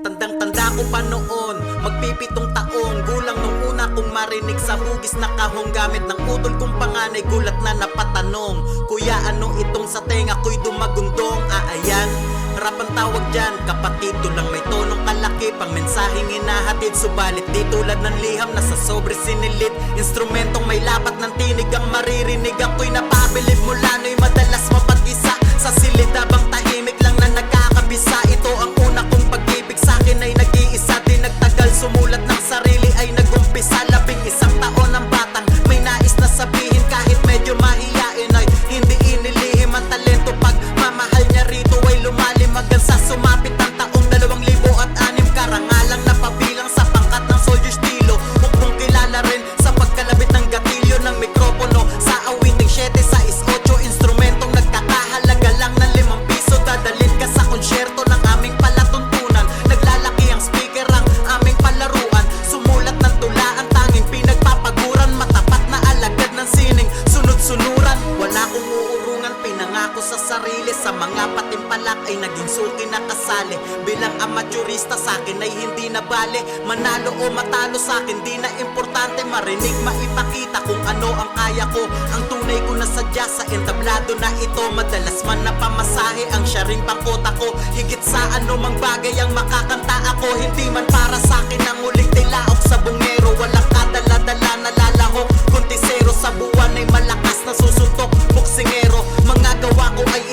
Tandang-tanda ko pa noon, magpipitong taong gulang nung una kong marinig sa hugis na kahong gamit ng utol kong panganay. Gulat na napatanong, kuya ano itong sa tenga ko'y dumagundong? Ayan, rap ang tawag dyan, kapatid lang may tonong kalaki, pang mensaheng hinahatid. Subalit di tulad ng liham na sa sobre sinilit, instrumentong may lapat ng tinig ang maririnig. Ako'y napabilib mula no'y madalas mapag-isa sa silid habang tahimik lang na nagkakabisa. Ito ang una kong pag-ibig, sa'kin ay nag-iisa. Di nagtagal sumulat ng sarili ay nag-umpisa. 11 taon ang batang may nais na sabihin, kahit medyo mahiyain ay hindi inilihim ang talento. Pag mamahal niya rito ay lumalim hanggang sa sumapit ang taong 2006. Karangalang napabilang sa pangkat ng soldier stilo, mukhang kilala rin sa pagkalabit ng gatilyo ng mikropono. Sa awiting 7-6-8, instrumentong nagkakahalaga lang ng 5 piso. Dadalhin ka sa konsyerto ng aming palatuntunan, naglalaki ang speaker ang aming palaruan. Sumulat ng tula ang tanging pinagpapaguran, matapat na alagad ng sining sunod-sunuran. Wala kong uurungan, pinangako sa sarili, sa mga patimpalak ay naging suki na kasali. Bilang amaturista sa'kin ay hindi na bale, manalo o matalo sa'kin di na importante. Marinig maipakita kung ano ang kaya ko, ang tunay ko na sadya sa entablado na ito. Madalas man napamasahe ang siya ring pangkota ko, higit sa anumang bagay ang makakanta ako. Hindi man para sa'kin ang huling tilaok sa bungero, walang kadala-dala na lalahok, kundi zero sa buwan ay malakas na susuntok. Boksingero, mga gawa ko ay